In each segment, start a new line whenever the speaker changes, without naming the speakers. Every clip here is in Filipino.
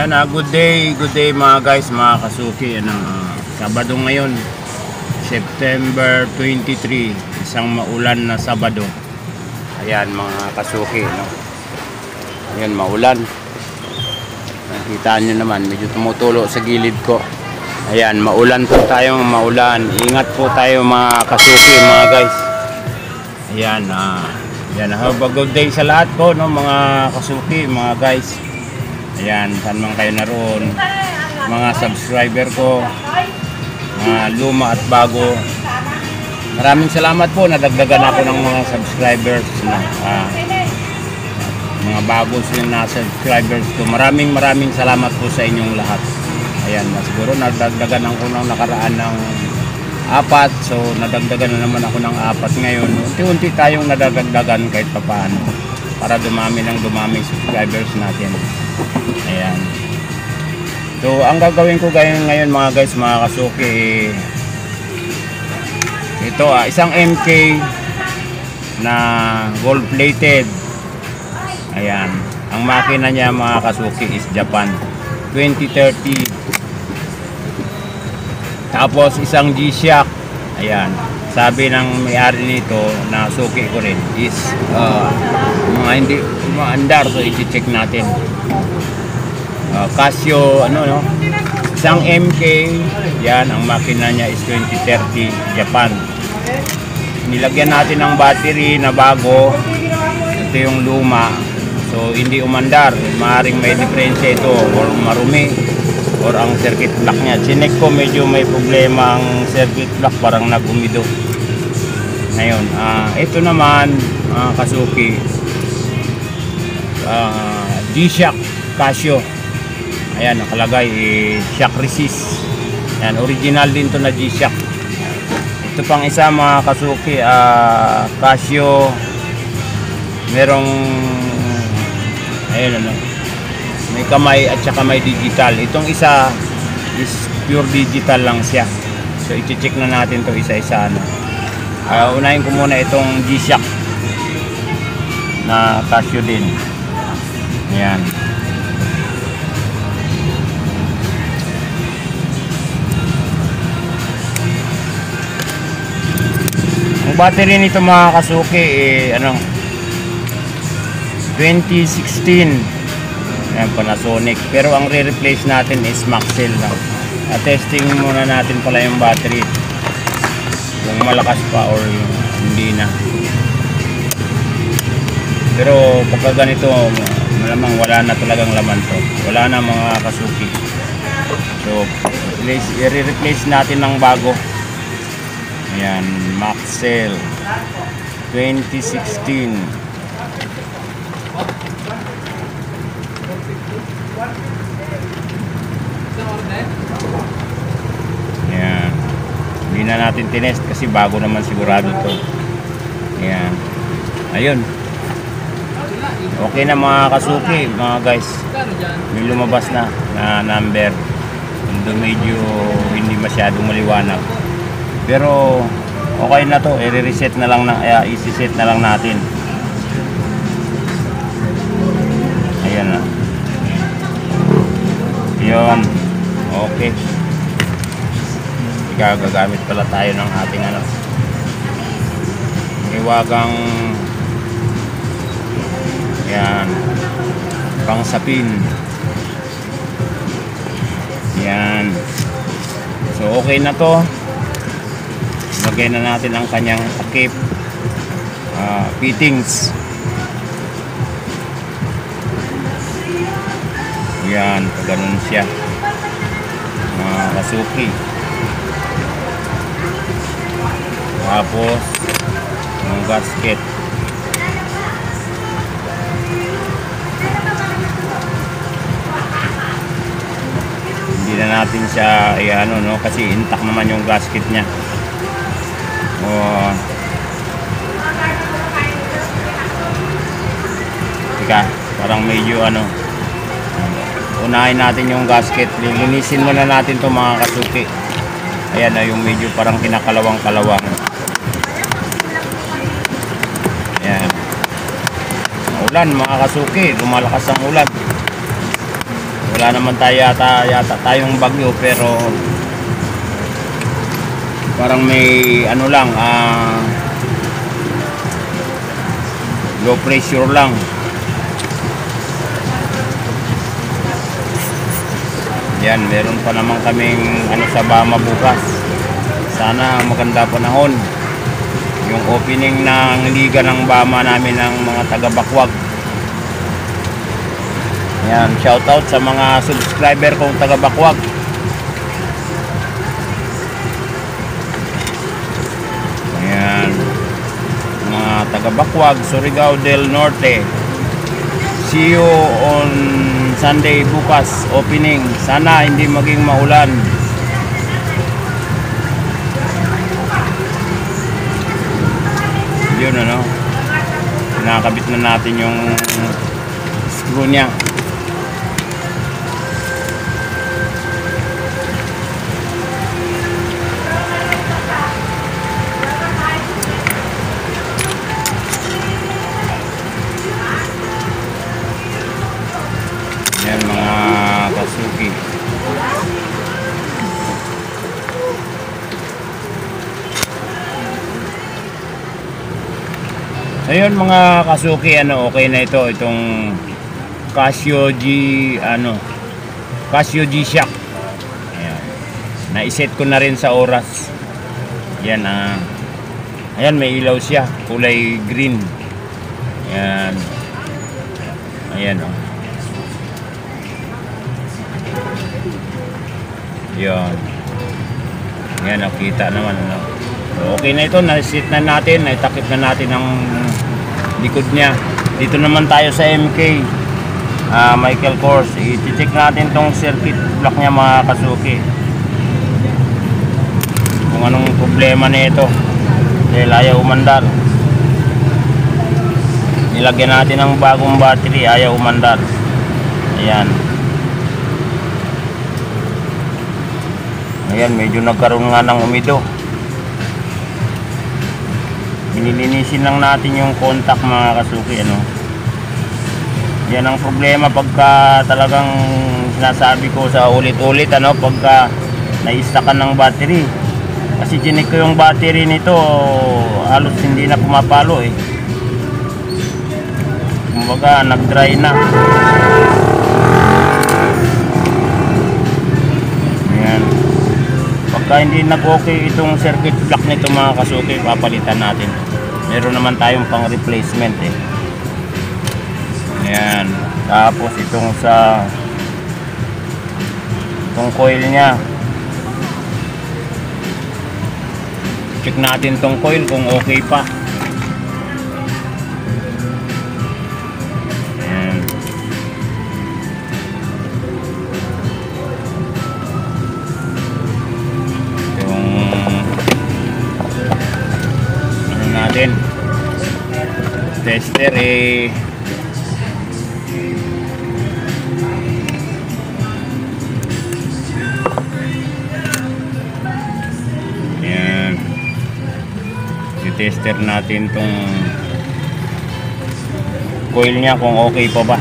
Ayan, good day mga guys, mga kasuki. Sabado ngayon, September 23, isang maulan na Sabado. Ayan mga kasuki, no? Ayan, maulan. Nakita nyo naman, medyo tumutulo sa gilid ko. Ayan, maulan po tayo, maulan. Ingat po tayo mga kasuki, mga guys. Ayan, ayan, have a good day sa lahat po, no, mga kasuki, mga guys. Ayan, saan man kayo naroon, mga subscriber ko, mga luma at bago. Maraming salamat po, nadagdagan ako ng mga subscribers na mga bago na subscribers ko. Maraming salamat po sa inyong lahat. Ayan, siguro nadagdagan ako ng nakaraan ng 4, so nadagdagan na naman ako ng 4 ngayon. Unti-unti tayong nadagdagan kahit papaano para dumami subscribers natin. Ayan. So ang gagawin ko ngayon mga guys, mga kasuki, ito isang MK na gold plated. Ayan, ang makina niya mga kasuki is Japan 2030. Tapos isang G-Shock. Ayan, sabi ng may-ari nito na suki ko rin is mga hindi maandar, so i-check natin. Casio isang MK. Yan, ang makina niya is 2030 Japan. Nilagyan natin ng battery na bago. Ito yung luma, so hindi umandar. Maaaring may diferensya ito or marumi or ang circuit block niya. Chinek ko, medyo may problema ang circuit block, parang nag-umido. Ngayon, ito naman kasuki, G-Shock Casio. Ayan, nakalagay shock resist. Ayan, original din to na G-Shock. Ito pang isa mga kasuki, Casio, merong ayun, may kamay at saka may digital. Itong isa is pure digital lang siya, so i-check na natin to isa-isa. Unahin ko muna itong G-Shock na Casio din. Ayan. Ang battery nito mga kasuki 2016. Ayan, Panasonic. Pero ang re-replace natin is Maxell lang. Testing muna natin pala yung battery, kung malakas pa or hindi na. Pero kapag ganito, malamang wala na talagang laman to. Wala na mga kasuki. So i-replace natin ng bago. Ayan, Maxell 2016. Ayan, hindi na natin tinest kasi bago naman sigurado to. Ayan, ayun, okay na mga kasuki, mga guys. May lumabas na number, medyo hindi masyadong maliwanag, pero okay na to. I-reset na lang i-set na lang natin. Ayan na. Yun. Okay. Gagamit pala tayo ng ating iwagang yan, pang sapin. Yan. So okay na to. Lagay na natin ang kanyang takip, fittings. Yan, ganun siya mga kasuki. Tapos yung gasket, hindi na natin siya kasi intact naman yung gasket nya. Teka, parang medyo unahin natin yung gasket. Lilinisin muna natin to mga kasuki. Ayan na yung medyo parang kinakalawang-kalawang. Ayan, ulan mga kasuki, lumalakas ang ulan. Wala naman tayo yata tayong bagyo, pero parang may ano lang, low pressure lang. Yan, meron pa naman kaming ano sa Bama bukas. Sana maganda panahon. Yung opening ng liga ng Bama namin ng mga taga-Bakwag. Yan, shoutout sa mga subscriber kong taga-Bakwag. Yan, mga taga-Bakwag, Surigao del Norte. See you on Sunday bukas, opening. Sana hindi maging maulan. Yun ano, nakakabit na natin yung screw niya. Yan mga kasuki. Ayun mga kasuki, ano, okay na ito, itong Casio G-Shock. Ayan. Na-set ko na rin sa oras. Yan, ayan, may ilaw siya, kulay green. Ayan. Ayan, oh. Yan. Yan, nakita naman, ano. So, okay na ito, na-set na natin, naitakip na natin ang likod niya. Dito naman tayo sa MK Michael Kors. I-check natin tong circuit block niya mga kasuki, kung anong problema nito. Dahil ayaw umandar. Nilagyan natin ng bagong battery, ayaw umandar. Ayan. Ayan, medyo nagkaroon nga ng umido. Nilinisin lang natin yung contact mga kasuki, ano. Yan ang problema pagka talagang sinasabi ko sa ulit-ulit, ano, pagka na-stackan ng battery. Kasi chinik ko yung battery nito, halos hindi na pumapalo eh. Kumbaga nag-dry na. Ayan. Pagka hindi nag-okay itong circuit block nito mga kasuki, papalitan natin. Meron naman tayong pang replacement eh. Ayan. Tapos itong coil nya, check natin tong coil kung okay pa. Ayan. Natin tester eh, yan, i-tester natin tong coil nya kung okay pa ba.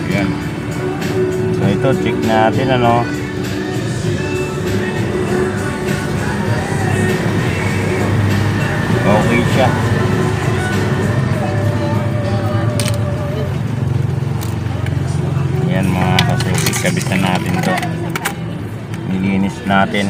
Yan. So ito, check natin, ano. Okay siya. Yan mga kasuki, kabit na natin to. Nilinis natin.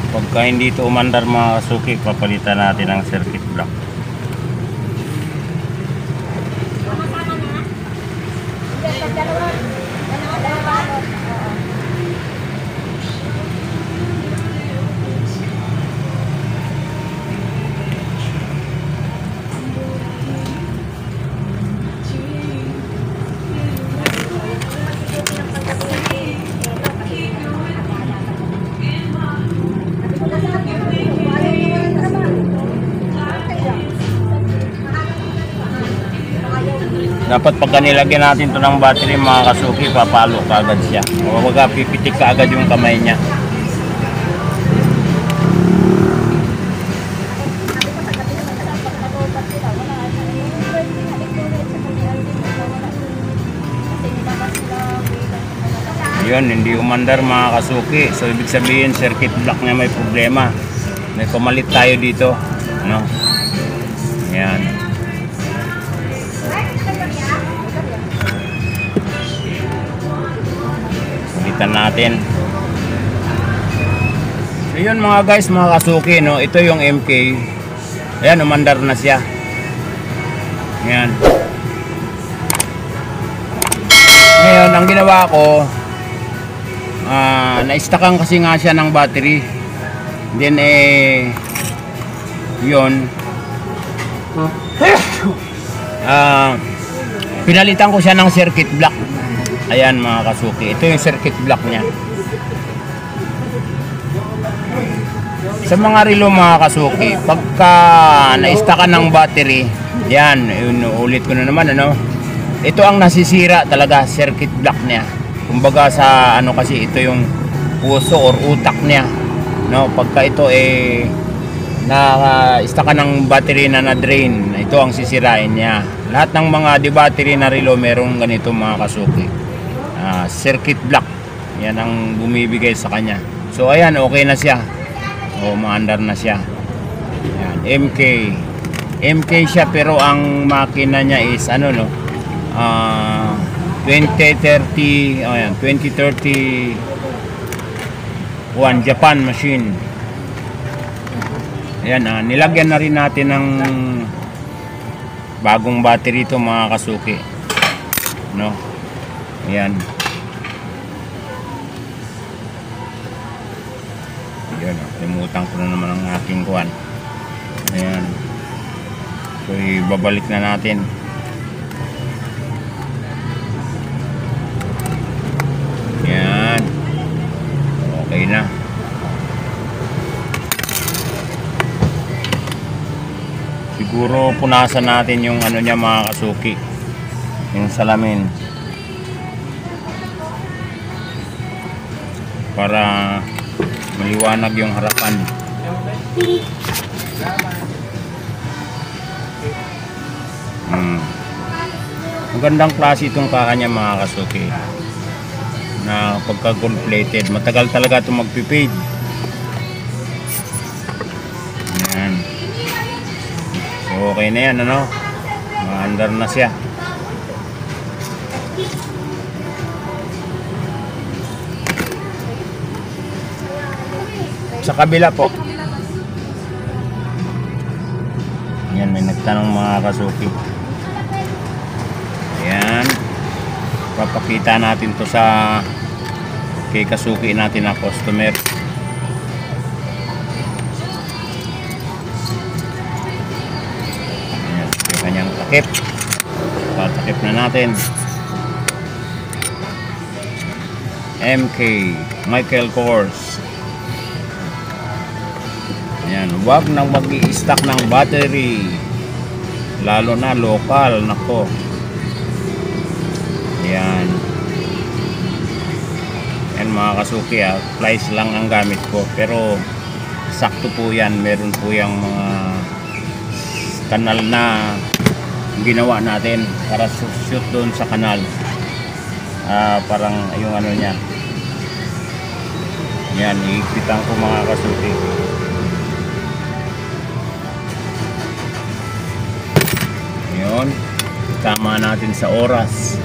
Pagka hindi ito umandar mga kasuki, papalitan natin ang circuit block. Dapat pagka nilagyan natin to ng battery mga kasuki, papalo kaagad siya. O wag pipitik kaagad yung kamay niya. Yun, hindi umandar mga kasuki. So ibig sabihin circuit block niya may problema. May pumalit tayo dito, ano? Ayan. Palitan natin. So yun mga guys, mga kasuki, no? Ito yung MK. Ayan, umandar na siya. Ayan. Ngayon, ang ginawa ko, na-stackan kasi nga siya ng battery. Then yun, pinalitan ko siya ng circuit block. Ayan mga kasuki, ito yung circuit block niya. Sa mga relo mga kasuki, pagka na-stackan ng battery, yan, ulit ko na naman, ano, ito ang nasisira talaga, circuit block niya. Kumbaga sa ano kasi ito yung puso or utak niya, no? Pagka ito na-stackan ng battery na na-drain, ito ang sisirain niya. Lahat ng mga di-battery na relo merong ganito mga kasuki. Circuit block. Yan ang bumibigay sa kanya. So ayan, okay na siya. O maandar na siya. Ayan, MK siya pero ang makina niya is ano, no? 2030, ayan, 2031 Japan machine. Ayan, nilagyan na rin natin ng bagong battery ito mga kasuki, no? Ayan. Ayan, limutan ko na naman ang aking kuwan. Ayan. So ibabalik na natin. Yan. Okay na. Siguro punasan natin yung ano niya mga kasuki, yung salamin, para maliwanag yung harapan. Magandang klase itong kanya mga kasuki, na pagka gold plated, matagal talaga ito magpipade. Yan. So okay na yan, ano, maandar na siya. Sa kabila po, yan, may nagtanong mga kasuki. Ayan, papakita natin to sa kay kasuki natin na customer. Ayan, yung kanyang takip. Patakip na natin. MK Michael Kors. Ayan, huwag nang mag-i-stack ng battery, lalo na local. Nako. Ayan. Ayan mga kasuki, flies lang ang gamit ko, pero sakto po yan. Meron po yung mga kanal na ginawa natin para shoot doon sa kanal. Parang yung ano niya. Ayan, iikpitan ko mga kasuki. Yun, tama natin sa oras.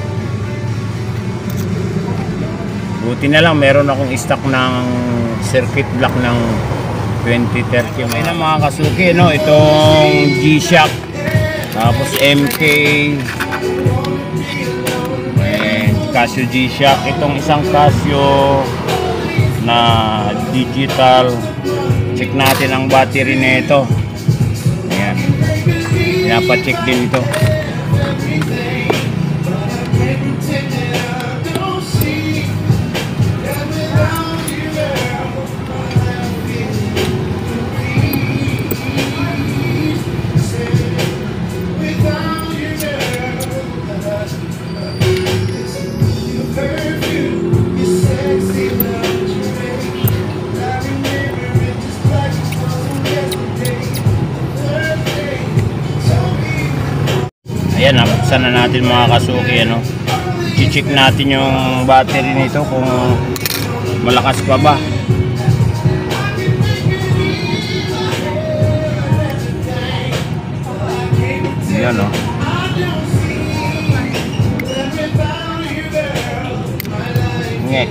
Buti na lang meron akong stock ng circuit block ng 2030. May na mga kasuki, no? Itong G-Shock, tapos MK, Casio G-Shock, itong isang Casio na digital. Check natin ang battery nito. Ayan, pinapacheck din ito. buksan na natin mga kasuki, ano. I-check natin yung battery nito kung malakas pa ba. Yan, oh. Nge.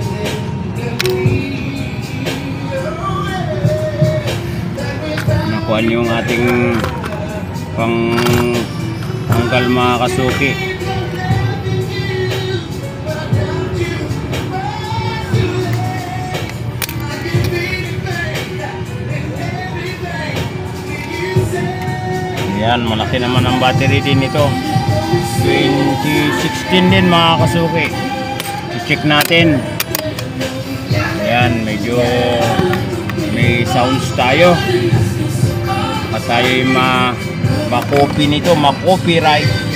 Nakuha yung ating pang tanggal mga kasuki. Yan, malaki naman ang battery din ito. 2016 din mga kasuki. I-check natin. Ayan, medyo may sounds tayo. At tayo yung ma-copy nito, ma-copyright.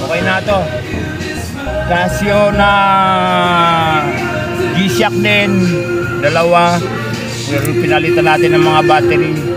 Okay na to. Casio na G-Shock din, dalawa. Pero pinalitan natin ng mga battery.